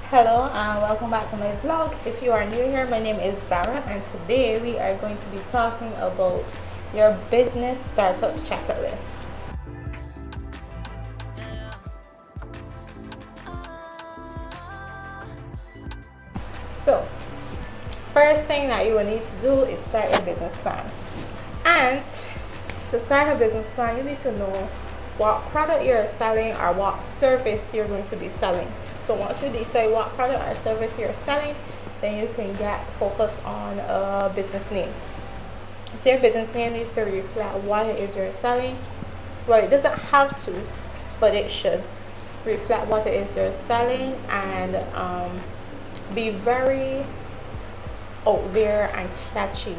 Hello and welcome back to my vlog. If you are new here, my name is Zara and today we are going to be talking about your business startup checklist. So, first thing that you will need to do is start your business plan. And to start a business plan, you need to know what product you're selling or what service you're going to be selling. So once you decide what product or service you're selling, then you can get focused on a business name. So your business name needs to reflect what it is you're selling. Well, it doesn't have to, but it should reflect what it is you're selling and be very out there and catchy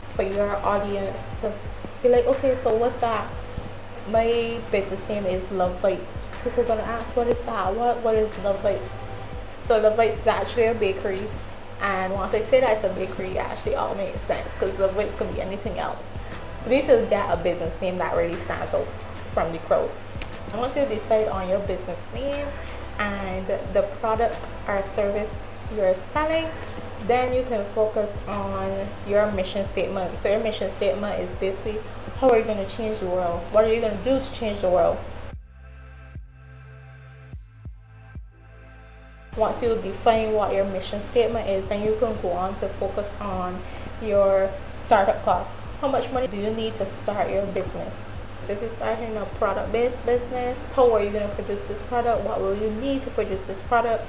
for your audience to be like, okay, so what's that? My business name is Love Bites. People are gonna ask, what is that? What is Love Bites? So Love Bites is actually a bakery, and once I say that it's a bakery, it actually all makes sense because Love Bites could be anything else. You need to get a business name that really stands out from the crowd. And once you decide on your business name and the product or service you're selling, then you can focus on your mission statement. So your mission statement is basically, how are you going to change the world? What are you going to do to change the world? Once you define what your mission statement is, then you can go on to focus on your startup costs. How much money do you need to start your business? So if you're starting a product-based business, how are you going to produce this product? What will you need to produce this product?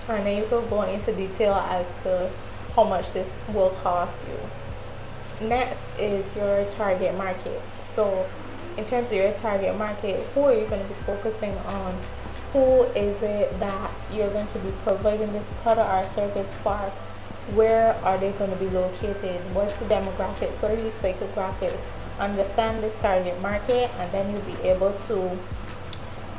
And then you can go into detail as to how much this will cost you. Next is your target market. So in terms of your target market, who are you going to be focusing on? Who is it that you're going to be providing this product or service for? Where are they going to be located? What's the demographics? What are these psychographics? Understand this target market, and then you'll be able to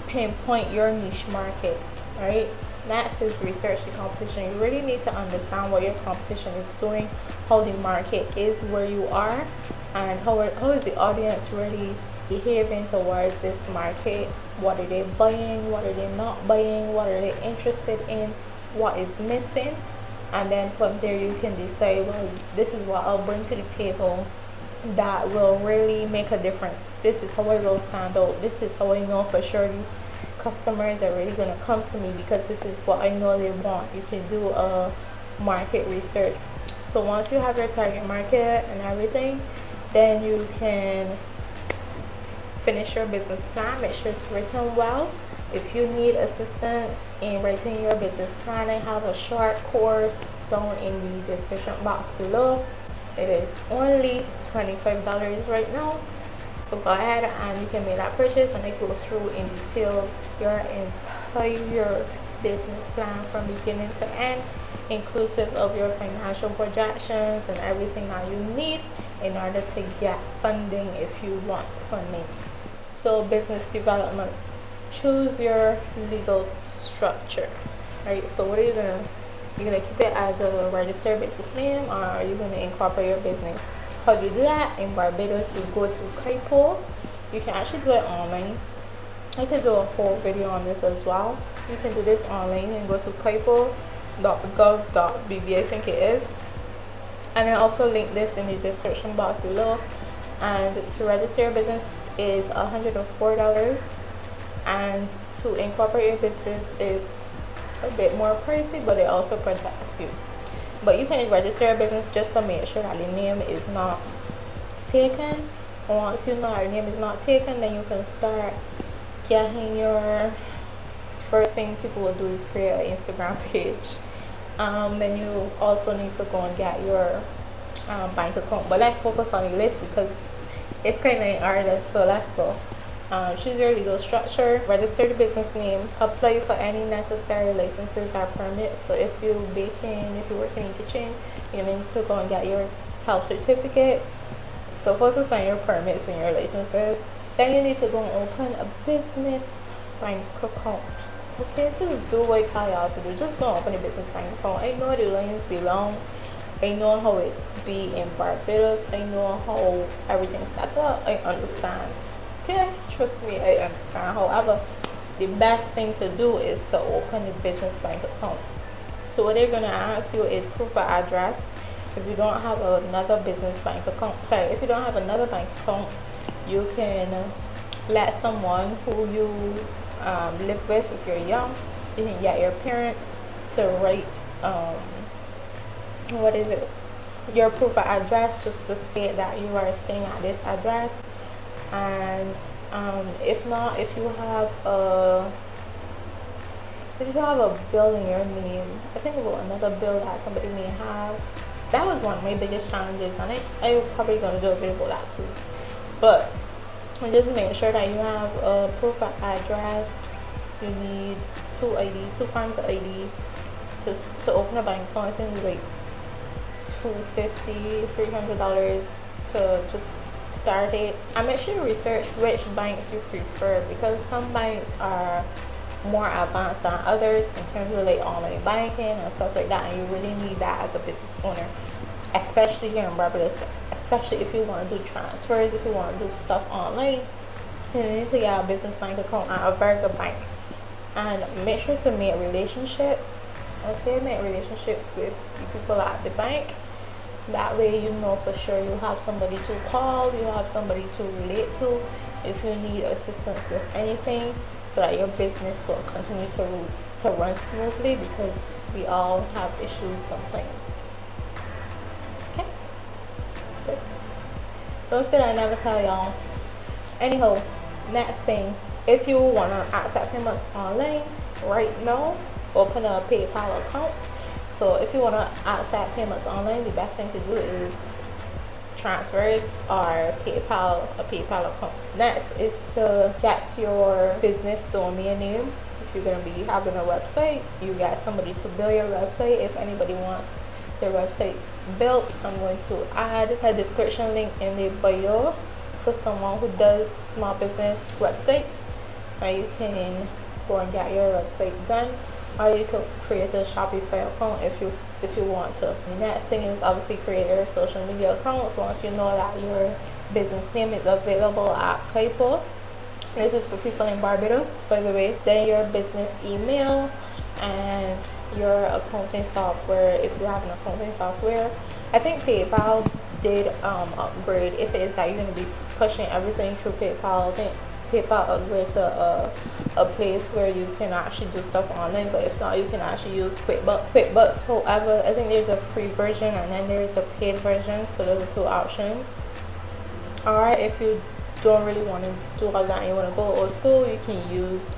pinpoint your niche market. Right? Next is research the competition. You really need to understand what your competition is doing, how the market is where you are, and how is the audience really behaving towards this market. What are they buying? What are they not buying? What are they interested in? What is missing? And then from there you can decide, well, this is what I'll bring to the table that will really make a difference. This is how I will stand out. This is how I know for sure these customers are really going to come to me because this is what I know they want. You can do a market research. So once you have your target market and everything, then you can finish your business plan. Make sure it's written well. If you need assistance in writing your business plan, I have a short course down in the description box below. It is only $25 right now. So go ahead and you can make that purchase, and it goes through in detail your entire business plan from beginning to end, inclusive of your financial projections and everything that you need in order to get funding if you want funding. So business development, choose your legal structure. Right, so what are you gonna, you're gonna keep it as a registered business name, or are you gonna incorporate your business? How do you do that? In Barbados, you go to CAIPO. You can actually do it online. I can do a whole video on this as well. You can do this online and go to caipo.gov.bb, I think it is. And I also link this in the description box below. And to register your business is $104, and to incorporate your business is a bit more pricey, but it also protects you. But you can register your business just to make sure that the name is not taken. And once you know that your name is not taken, then you can start getting your, first thing people will do is create an Instagram page. Then you also need to go and get your bank account. But let's focus on the list because it's kind of in order. So let's go. Choose your legal structure, register the business name, apply for any necessary licenses or permits. So if you're baking, if you're working in the kitchen, you need to go and get your health certificate. So focus on your permits and your licenses. Then you need to go and open a business bank account. Okay, just do what I tell y'all to do. Just go and open a business bank account. I know the lines be long. I know how it be in Barbados. I know how everything's set up. I understand. Okay, trust me, I understand. However, the best thing to do is to open a business bank account. So what they're going to ask you is proof of address. If you don't have another business bank account, sorry, if you don't have another bank account, you can let someone who you live with, if you're young, you can get your parent to write what is it, your proof of address, just to state that you are staying at this address. And if not, if you have a bill in your name, I think about another bill that somebody may have. That was one of my biggest challenges, and I'm probably going to do a video about that too. But just make sure that you have a proof of address. You need two forms of ID to open a bank account. I think it's like $250, $300 to just start it. And make sure you research which banks you prefer, because some banks are more advanced than others in terms of like online banking and stuff like that, and you really need that as a business owner, especially here in Barbados, especially if you want to do transfers, if you want to do stuff online. You need to get a business bank account at a very good bank, and make sure to make relationships. Make relationships with the people at the bank. That way you know for sure you have somebody to call, you have somebody to relate to if you need assistance with anything, so that your business will continue to run smoothly, because we all have issues sometimes. Okay, good. Don't say I never tell y'all. Anyhow, next thing, if you want to accept payments online right now, open a PayPal account. So if you want to accept payments online, the best thing to do is transfers or a PayPal account. Next is to get your business domain name. If you're going to be having a website, you get somebody to build your website. If anybody wants their website built, I'm going to add a description link in the bio for someone who does small business websites, and you can go and get your website done, or you could create a Shopify account if you want to. The next thing is obviously create your social media accounts. Once you know that your business name is available at CAIPO, this is for people in Barbados, by the way. Then your business email and your accounting software, if you have an accounting software. I think PayPal did upgrade. If it is that you're going to be pushing everything through PayPal, I think PayPal upgrade to a place where you can actually do stuff online. But if not, you can actually use QuickBooks. However, I think there's a free version and then there's a paid version, so those are two options. Alright, if you don't really want to do all that and you want to go old school, you can use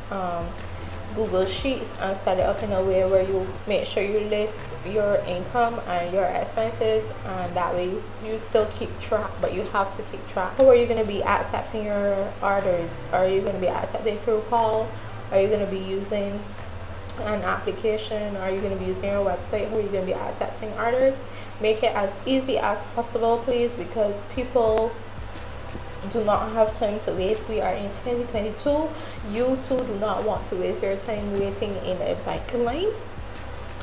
Google Sheets and set it up in a way where you make sure you list your income and your expenses, and that way you still keep track, but you have to keep track. How are you going to be accepting your orders? Are you going to be accepting through call? Are you going to be using an application? Are you going to be using your website? How are you going to be accepting orders? Make it as easy as possible, please, because people do not have time to waste. We are in 2022. You too do not want to waste your time waiting in a bank line,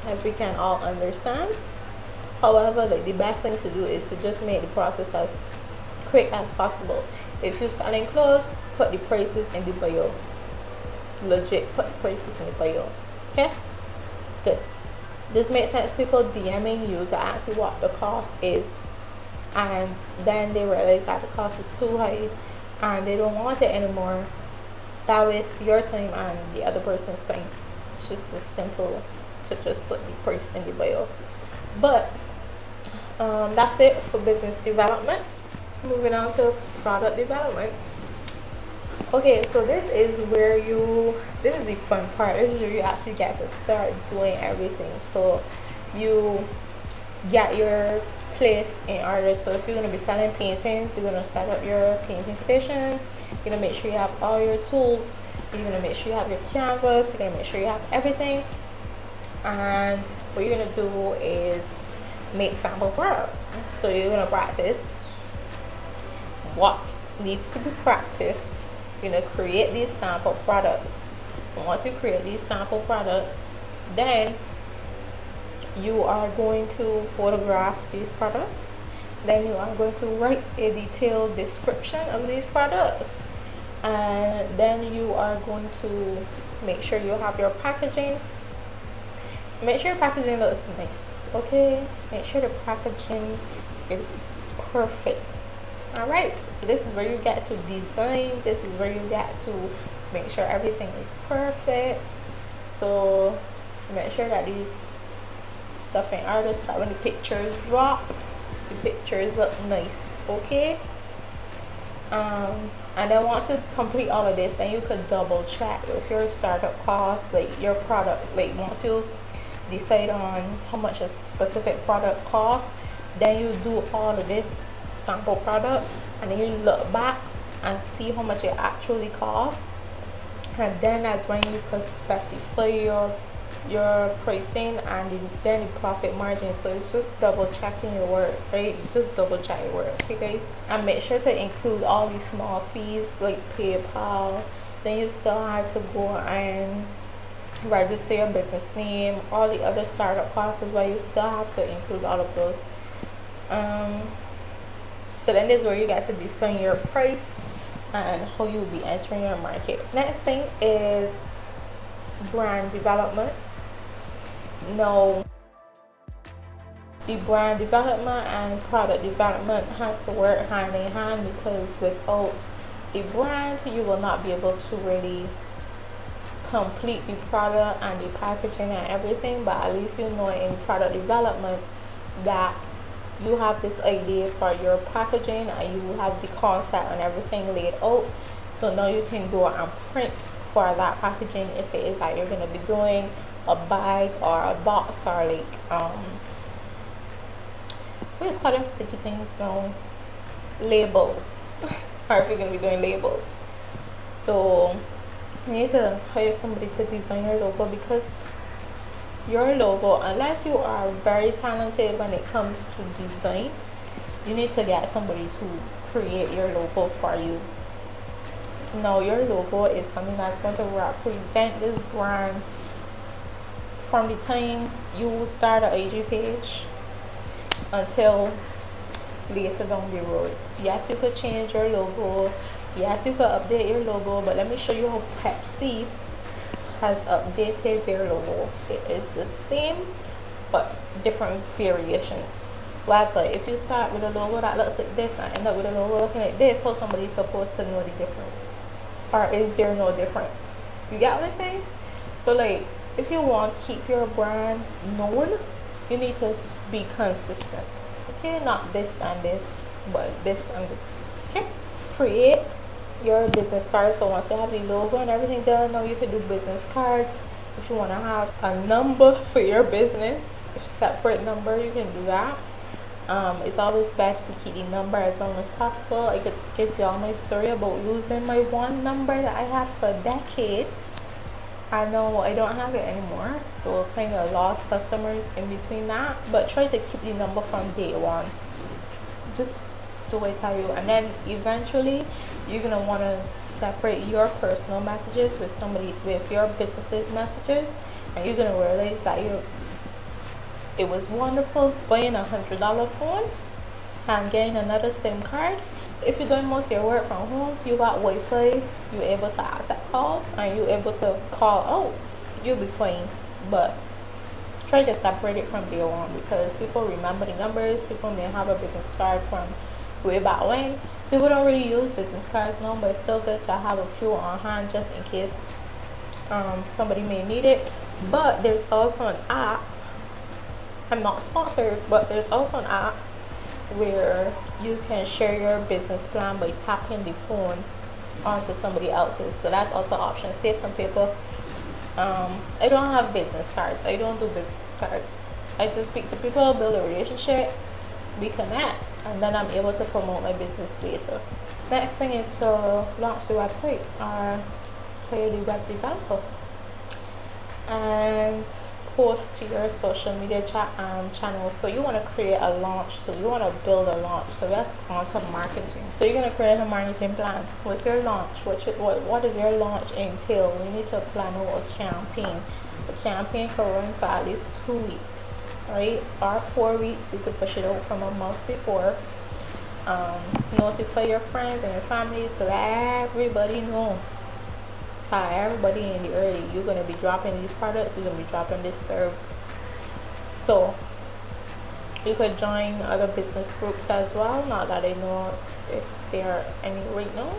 as we can all understand. However, the best thing to do is to just make the process as quick as possible. If you're selling clothes, put the prices in the bio. Legit, put the prices in the bio. Okay, good. This makes sense. People DMing you to ask you what the cost is, and then they realize that the cost is too high and they don't want it anymore. That wastes your time and the other person's time. It's just as simple to just put the price in the bio. This that's it for business development. Moving on to product development. Okay, so this is the fun part. This is where you actually get to start doing everything. So you get your place in order. So if you're going to be selling paintings, you're going to set up your painting station. You're going to make sure you have all your tools. You're going to make sure you have your canvas. You're going to make sure you have everything. And what you're going to do is make sample products. So you're going to practice what needs to be practiced. You're going to create these sample products. And once you create these sample products, then you are going to photograph these products. Then you are going to write a detailed description of these products. And then you are going to make sure you have your packaging. make sure your packaging looks nice. Okay, make sure the packaging is perfect. All right, so this is where you get to design. This is where you get to make sure everything is perfect. So make sure that these stuff in order so that when the pictures drop, the pictures look nice. Okay. And then once you complete all of this, then you could double check if your startup cost, like your product, like once you decide on how much a specific product costs, then you do all of this sample product, and then you look back and see how much it actually costs, and then that's when you could specify your pricing and then the profit margin. So it's just double checking your work, right? Just double check your work, okay guys? And make sure to include all these small fees like PayPal. Then you still have to go and register your business name, all the other startup costs as well. You still have to include all of those. So then this is where you guys to determine your price and how you will be entering your market. Next thing is brand development. Now, the brand development and product development has to work hand in hand, because without the brand, you will not be able to really complete the product and the packaging and everything. But at least you know in product development that you have this idea for your packaging and you have the concept and everything laid out. So now you can go and print for that packaging if it is that you're going to be doing a bag or a box, or like we just call them sticky things now, labels or if you're going to be doing labels. So you need to hire somebody to design your logo, because your logo, unless you are very talented when it comes to design, you need to get somebody to create your logo for you. Now your logo is something that's going to represent this brand from the time you start an IG page until later down the road. Yes, you could change your logo. Yes, you could update your logo, but let me show you how Pepsi has updated their logo. It is the same but different variations. However, if you start with a logo that looks like this and end up with a logo looking like this, how somebody's supposed to know the difference? Or is there no difference? You get what I'm saying? So like, if you want to keep your brand known, you need to be consistent. Okay, not this and this, but this and this. Okay, create your business cards. So once you have the logo and everything done, now you can do business cards. If you want to have a number for your business, a separate number, you can do that. It's always best to keep the number as long as possible. I could give you all my story about losing my one number that I had for a decade. I know I don't have it anymore, so kind of lost customers in between that, but try to keep the number from day one. Just do what I tell you, and then eventually you're gonna want to separate your personal messages with somebody with your business's messages, and you're gonna realize that it was wonderful buying $100 phone and getting another SIM card. If you're doing most of your work from home, you got Wi-Fi, you're able to accept calls and you're able to call out, you'll be fine. But try to separate it from day one, because people remember the numbers. People may have a business card from way back when. People don't really use business cards now, but it's still good to have a few on hand just in case somebody may need it. But there's also an app, I'm not sponsored, but there's also an app where you can share your business plan by tapping the phone onto somebody else's. So that's also an option. Save some paper. I don't have business cards. I don't do business cards. I just speak to people, build a relationship, we connect, and then I'm able to promote my business later. Next thing is to launch the website or hire the web developer and post to your social media channels. So you want to create a launch too. You want to build a launch. So that's content marketing. So you're going to create a marketing plan. What's your launch? What does your launch entail? We need to plan out a campaign. The campaign can run for at least 2 weeks, right? Or 4 weeks. You could push it out from a month before. Notify your friends and your family so that everybody knows. Tell everybody in the early, you're going to be dropping these products, you're going to be dropping this service. So you could join other business groups as well. Not that I know if there are any right now,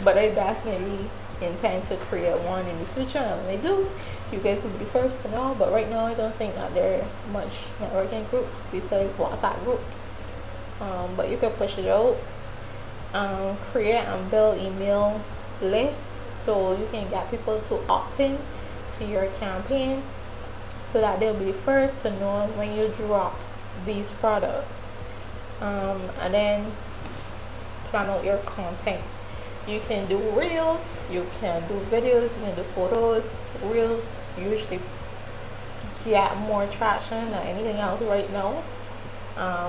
but I definitely intend to create one in the future, and when I do, you guys will be first to know. But right now I don't think that there are much networking groups besides WhatsApp groups, but you can push it out. Create and build email lists so you can get people to opt in to your campaign, so that they'll be first to know when you drop these products. And then plan out your content. You can do reels, you can do videos, you can do photos. Reels usually get more traction than anything else right now,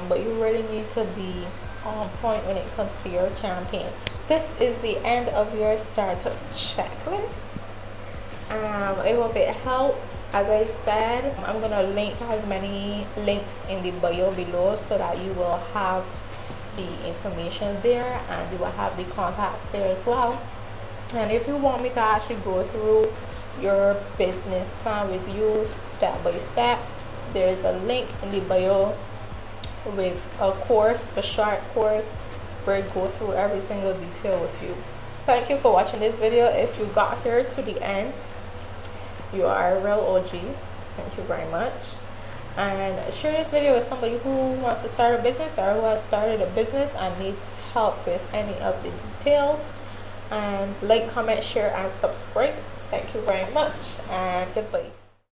but you really need to be on point when it comes to your campaign. This is the end of your startup checklist. I hope it helps. As I said, I'm gonna link as many links in the bio below so that you will have the information there, and you will have the contacts there as well. And if you want me to actually go through your business plan with you step by step, there's a link in the bio with a course, a short course, where I go through every single detail with you. Thank you for watching this video. If you got here to the end, you are a real OG. Thank you very much. And share this video with somebody who wants to start a business or who has started a business and needs help with any of the details. And like, comment, share, and subscribe. Thank you very much, and goodbye.